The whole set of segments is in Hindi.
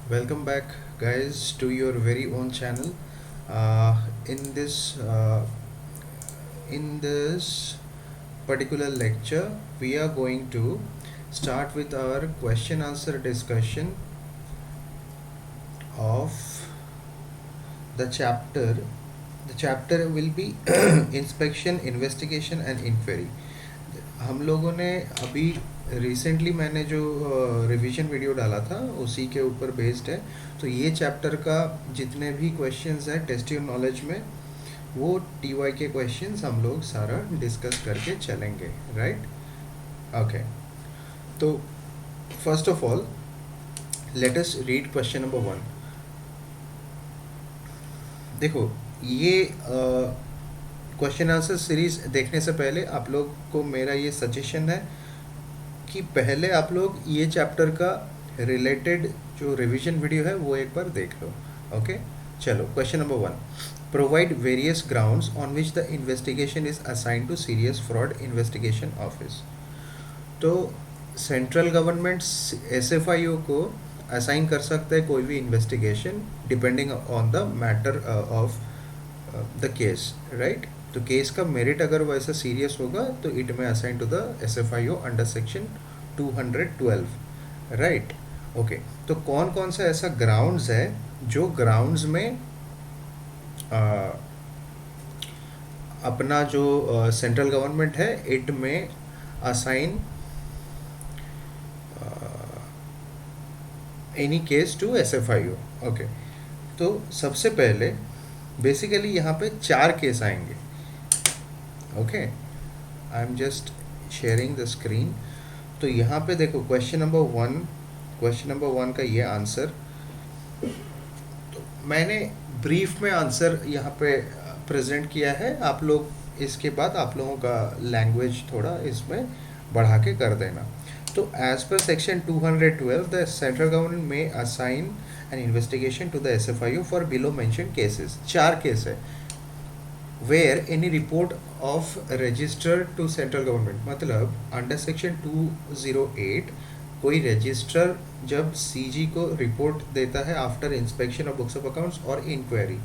Welcome back, guys, to your very own channel. Uh, in this uh, in this particular lecture, we are going to start with our question answer discussion of the chapter. The chapter will be inspection, investigation and inquiry. हम लोगों ने अभी रिसेंटली मैंने जो रिवीजन वीडियो डाला था उसी के ऊपर बेस्ड है। तो ये चैप्टर का जितने भी क्वेश्चंस हैं टेस्ट योर नॉलेज में, वो टी वाई के क्वेश्चंस हम लोग सारा डिस्कस करके चलेंगे, राइट? ओके, तो first of all let us read question number 1। देखो, ये क्वेश्चन आंसर सीरीज देखने से पहले आप लोग को मेरा ये सजेशन है कि पहले आप लोग ये चैप्टर का रिलेटेड जो रिवीजन वीडियो है वो एक बार देख लो। ओके, चलो question number 1। Provide various grounds on which the investigation is assigned to serious fraud investigation office. तो सेंट्रल गवर्नमेंट एसएफआईओ को असाइन कर सकता है कोई भी investigation depending on the matter of the case, right? तो केस का मेरिट अगर वैसा सीरियस होगा तो it may assign to the SFIO under section 212, right? Okay, तो कौन कौन सा ऐसा ग्राउंड्स है जो ग्राउंड्स में अपना जो सेंट्रल गवर्नमेंट है it may assign any case to SFIO. Okay, तो सबसे पहले बेसिकली यहाँ पे 4 केस आएंगे। Okay, I am just sharing the screen. तो यहाँ पे देखो क्वेश्चन नंबर 1 का ये आंसर तो मैंने ब्रीफ में आंसर यहाँ पे प्रेजेंट किया है। आप लोग इसके बाद आप लोगों का लैंग्वेज थोड़ा इसमें बढ़ा के कर देना। तो एज पर section 212 the central government may assign an investigation to the SFIO for below mention cases. 4 case है where any report of registrar to central government, मतलब अंडर सेक्शन 208 कोई रजिस्टर जब सीजी को रिपोर्ट देता है after inspection of books of accounts और इंक्वायरी,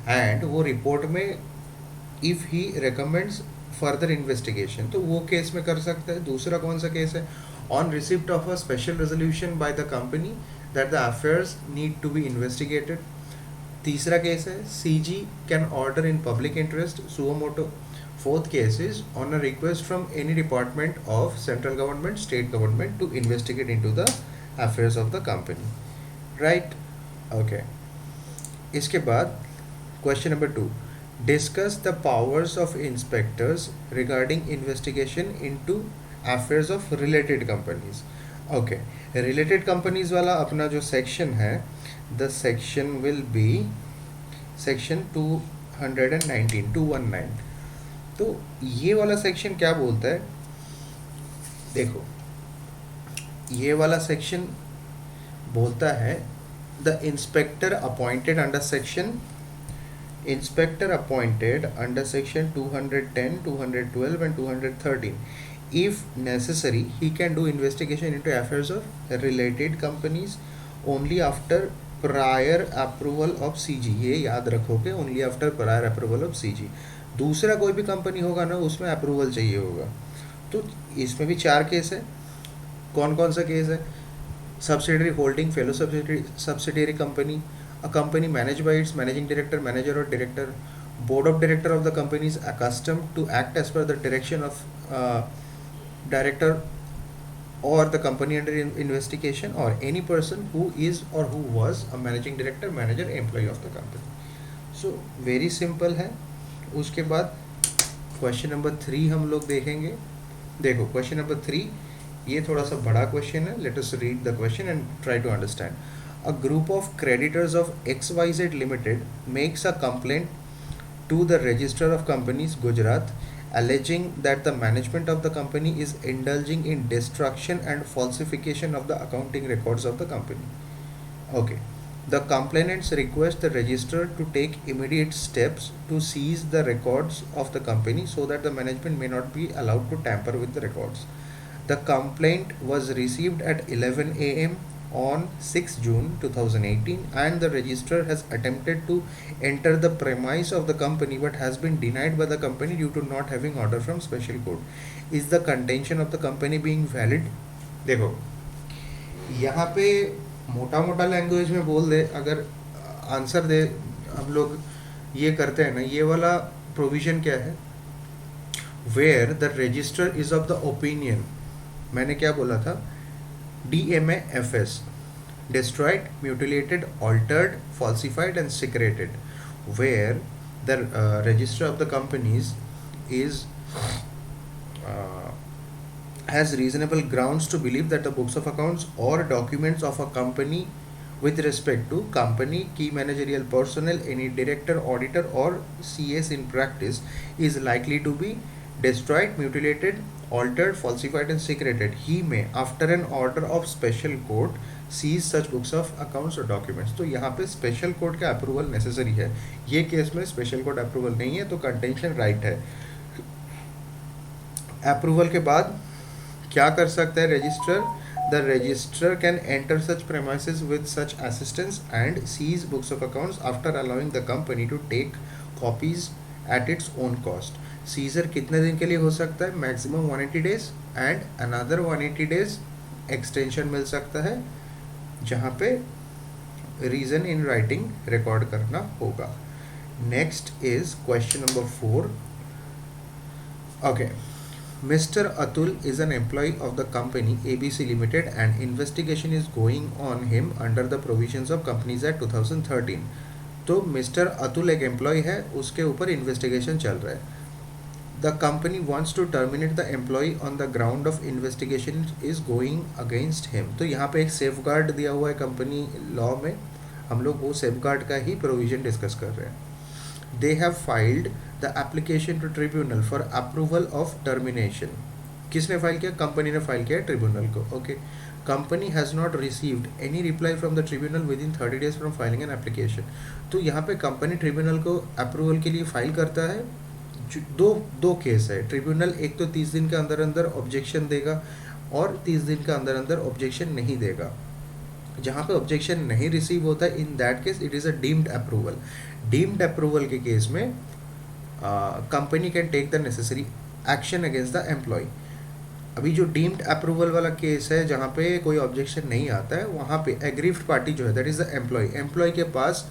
एंड वो रिपोर्ट में if he recommends further investigation, तो वो केस में कर सकता है। दूसरा कौन सा केस है? On receipt of a special resolution by the company that the affairs need to be investigated. तीसरा केस है CG can order in public interest suo motu. Fourth case is on a request from any department of central government, state government to investigate into the affairs of the company, right? Okay, इसके बाद question number 2। Discuss the powers of inspectors regarding investigation into affairs of related companies. Okay, related companies वाला अपना जो सेक्शन है, the section will be section 219। तो ये वाला सेक्शन क्या बोलता है? देखो, ये वाला सेक्शन बोलता है the inspector appointed under section 210, 212 and 213, if necessary he can do investigation into affairs of related companies only after prior approval of CG। ये याद रखोगे, only after prior approval of CG। दूसरा कोई भी कंपनी होगा ना उसमें अप्रूवल चाहिए होगा। तो इसमें भी 4 केस है। कौन कौन सा केस है? Subsidiary holding, fellow subsidiary company, a company managed by its managing director, manager or director, board of director of the company is accustomed to act as per the direction of director or the company under investigation, or any person who is or who was a managing director, manager, employee of the company। so very simple है। उसके बाद क्वेश्चन नंबर 3 हम लोग देखेंगे। देखो क्वेश्चन नंबर 3 ये थोड़ा सा बड़ा क्वेश्चन है। Let us read the question and try to understand. A group of creditors of XYZ Limited makes a complaint to the Register of Companies, Gujarat, alleging that the management of the company is indulging in destruction and falsification of the accounting records of the company. Okay. The complainants request the register to take immediate steps to seize the records of the company so that the management may not be allowed to tamper with the records. The complaint was received at 11 a.m. on 6 June 2018 and the registrar has attempted to enter the premise of the company but has been denied by the company due to not having order from special court. Is the contention of the company being valid? देखो यहाँ पे मोटा मोटा लैंग्वेज में बोल दे, अगर आंसर दे हम लोग ये करते हैं ना, ये वाला प्रोविजन क्या है, where the register is of the opinion, मैंने क्या बोला था, DMAFS, destroyed, mutilated, altered, falsified and secreted, where the register of the companies is uh, has reasonable grounds to believe that the books of accounts or documents of a company with respect to company, key managerial personnel, any director, auditor or CS in practice is likely to be destroyed, mutilated, altered, falsified and secreted. He may, after an order of special court, seize such books of accounts or documents. तो यहाँ पे स्पेशल कोर्ट का अप्रूवल नेसेसरी है, ये केस में स्पेशल कोर्ट अप्रूवल नहीं है, तो कंटेंशन राइट है. अप्रूवल के बाद क्या कर सकता है register? The registrar can enter such premises with such assistance and seize books of accounts after allowing the company to take copies at its own cost. Seizure कितने दिन के लिए हो सकता है? Maximum 180 days and another 180 days extension मिल सकता है, जहाँ पे रीज़न इन राइटिंग रिकॉर्ड करना होगा. Next is question number 4. Okay, Mr. Atul is an employee of the company ABC Limited and investigation is going on him under the provisions of Companies Act 2013. तो मिस्टर अतुल एक एम्प्लॉय है, उसके ऊपर इन्वेस्टिगेशन चल रहा है. The company wants to terminate the employee on the ground of investigation is going against him. तो यहाँ पे एक सेफ गार्ड दिया हुआ है कंपनी लॉ में, हम लोग वो सेफ गार्ड का ही प्रोविजन डिस्कस कर रहे हैं. They have filed the application to tribunal for approval of termination. किसने फाइल किया? कंपनी ने फाइल किया ट्रिब्यूनल को. Okay, company has not received any reply from the tribunal with in 30 days from filing an application. तो यहाँ पे कंपनी ट्रिब्यूनल को अप्रूवल के लिए फाइल करता है. दो केस है. ट्रिब्यूनल एक तो 30 दिन के अंदर अंदर ऑब्जेक्शन देगा और 30 दिन के अंदर अंदर ऑब्जेक्शन नहीं देगा. जहाँ पे ऑब्जेक्शन नहीं रिसीव होता है, in that case it is a deemed approval. Deemed approval के केस में company can take the necessary action against the employee. अभी जो डीम्ड अप्रूवल वाला केस है, जहाँ पे कोई ऑब्जेक्शन नहीं आता है, वहाँ पे एग्रीव्ड पार्टी जो है that is the employee. Employee के पास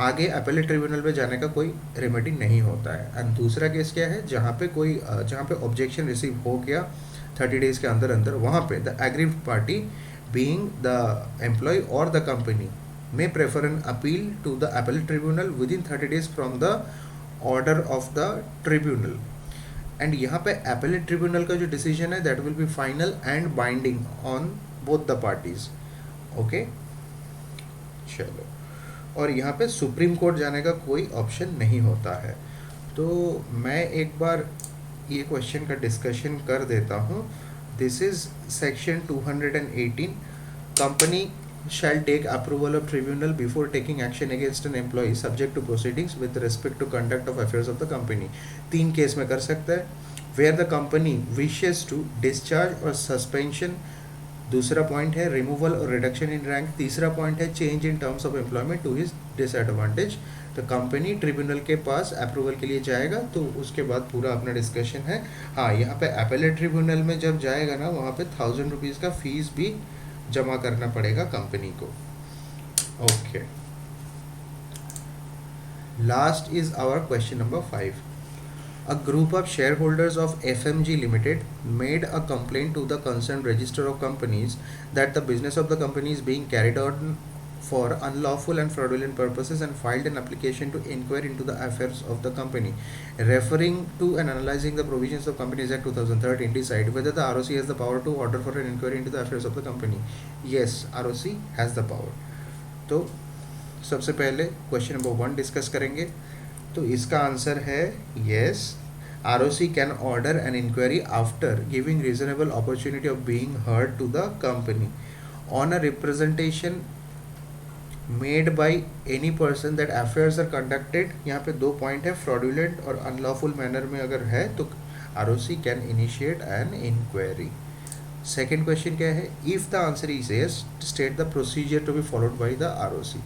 आगे अपेलेट ट्रिब्यूनल पे जाने का कोई रेमेडी नहीं होता है. एंड दूसरा केस क्या है, जहाँ पे ऑब्जेक्शन रिसीव हो गया 30 डेज के अंदर अंदर, वहाँ पे the aggrieved party being the employee or the company may prefer an appeal to the appellate tribunal within 30 days from the order of the tribunal. And यहाँ पे appellate tribunal का जो decision है that will be final and binding on both the parties. Okay, चलो, और यहाँ पे सुप्रीम कोर्ट जाने का कोई ऑप्शन नहीं होता है. तो मैं एक बार ये क्वेश्चन का डिस्कशन कर देता हूँ. This is section 218. Company shall take approval of tribunal before taking action against an employee subject to proceedings with respect to conduct of affairs of the company. 3 case में कर सकता है. Where the company wishes to discharge or suspension. दूसरा पॉइंट है रिमूवल और रिडक्शन इन रैंक. तीसरा पॉइंट है change in terms of employment to his disadvantage. तो कंपनी ट्रिब्यूनल के पास अप्रूवल के लिए जाएगा, तो उसके बाद पूरा अपना डिस्कशन है. हाँ, यहाँ पे अपेलेट ट्रिब्यूनल में जब जाएगा ना, वहाँ पे 1000 रुपीज़ का फीस भी जमा करना पड़ेगा कंपनी को. Okay, last is our question number 5. A group of shareholders of FMG Limited made a complaint to the concerned register of companies that the business of the company is being carried out for unlawful and fraudulent purposes and filed an application to inquire into the affairs of the company. Referring to and analyzing the provisions of Companies Act 2013, decide whether the ROC has the power to order for an inquiry into the affairs of the company. Yes, ROC has the power. तो सबसे पहले क्वेश्चन नंबर 1 डिस्कस करेंगे. तो इसका आंसर है yes, ROC can order an inquiry after giving reasonable opportunity of being heard to the company on a representation made by any person that affairs are conducted. यहाँ पे 2 पॉइंट है, fraudulent और unlawful manner में अगर है तो ROC can initiate an inquiry. Second question क्या है, if the answer is yes state the procedure to be followed by the ROC.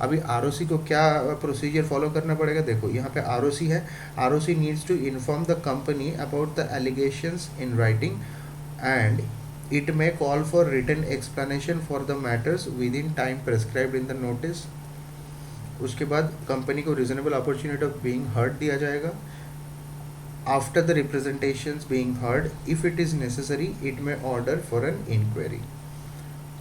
अभी आरओसी को क्या प्रोसीजर फॉलो करना पड़ेगा, देखो यहाँ पे आरओसी है, ROC needs to inform the company about the allegations in writing and it may call for written explanation for the matters within time prescribed in the notice। उसके बाद कंपनी को reasonable opportunity of being heard दिया जाएगा। After the representations being heard if it is necessary it may order for an inquiry.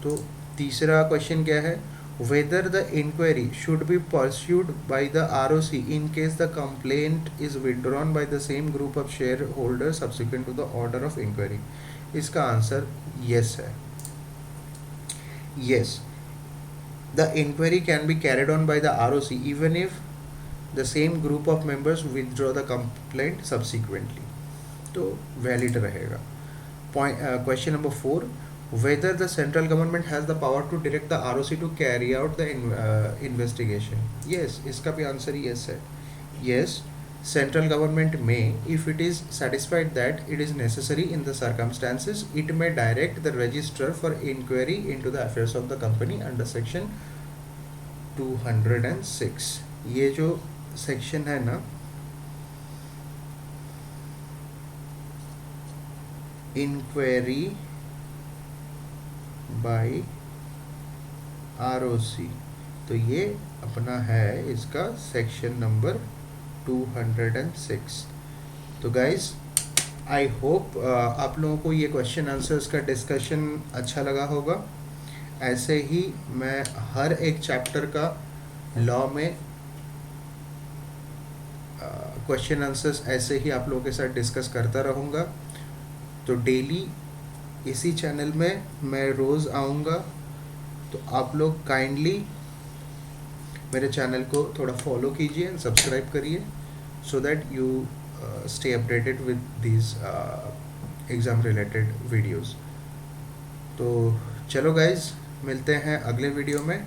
तो तीसरा क्वेश्चन क्या है, whether the inquiry should be pursued by the ROC in case the complaint is withdrawn by the same group of shareholder subsequent to the order of inquiry. इसका आंसर यस है। Yes, the inquiry can be carried on by the ROC even if the same group of members withdraw the complaint subsequently, तो वैलिड रहेगा। Question number 4, whether the central government has the power to direct the ROC to carry out the investigation। yes, इसका भी आंसर yes है। yes, central government may, if it is satisfied that it is necessary in the circumstances, it may direct the registrar for inquiry into the affairs of the company under section 206। ये जो सेक्शन है ना, इंक्वायरी बाय आरओसी, तो ये अपना है इसका सेक्शन नंबर 206। तो गाइस आई होप आप लोगों को ये क्वेश्चन आंसर्स का डिस्कशन अच्छा लगा होगा। ऐसे ही मैं हर एक चैप्टर का लॉ में क्वेश्चन आंसर्स ऐसे ही आप लोगों के साथ डिस्कस करता रहूँगा। तो डेली इसी चैनल में मैं रोज़ आऊँगा, तो आप लोग काइंडली मेरे चैनल को थोड़ा फॉलो कीजिए एंड सब्सक्राइब करिए so that you stay updated with these exam related videos. तो चलो गाइज, मिलते हैं अगले वीडियो में,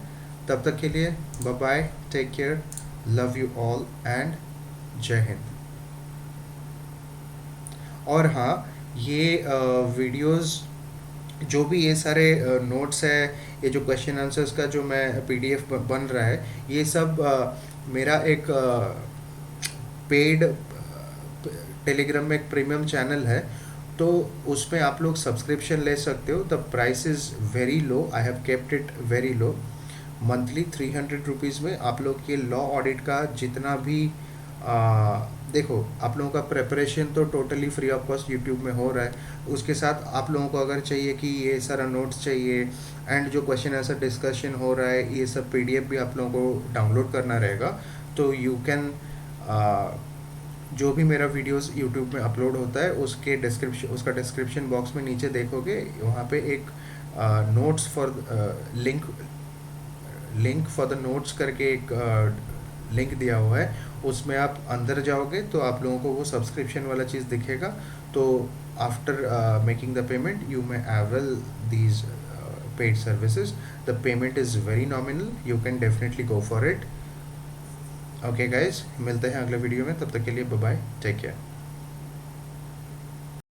तब तक के लिए bye bye, take care, love you all and जय हिंद। और हाँ, ये वीडियोस जो भी ये सारे नोट्स है, ये जो क्वेश्चन आंसर्स का जो मैं पीडीएफ बन रहा है, ये सब मेरा एक पेड टेलीग्राम में एक प्रीमियम चैनल है, तो उसमें आप लोग सब्सक्रिप्शन ले सकते हो। The price is very low, I have kept it very low. Monthly 300 rupees में आप लोग ये लॉ ऑडिट का जितना भी देखो, आप लोगों का प्रिपरेशन तो totally free of cost YouTube में हो रहा है। उसके साथ आप लोगों को अगर चाहिए कि ये सारा नोट्स चाहिए एंड जो क्वेश्चन आंसर डिस्कशन हो रहा है, ये सब पीडीएफ भी आप लोगों को डाउनलोड करना रहेगा। तो यू कैन जो भी मेरा वीडियोस यूट्यूब में अपलोड होता है उसके उसका डिस्क्रिप्शन बॉक्स में नीचे देखोगे, वहाँ पे एक notes for link for the notes करके एक लिंक दिया हुआ है। उसमें आप अंदर जाओगे तो आप लोगों को वो सब्सक्रिप्शन वाला चीज़ दिखेगा। तो after making the payment you may avail these paid services. The payment is very nominal, you can definitely go for it. Okay guys, मिलते हैं अगले वीडियो में, तब तक के लिए बाय बाय, टेक केयर।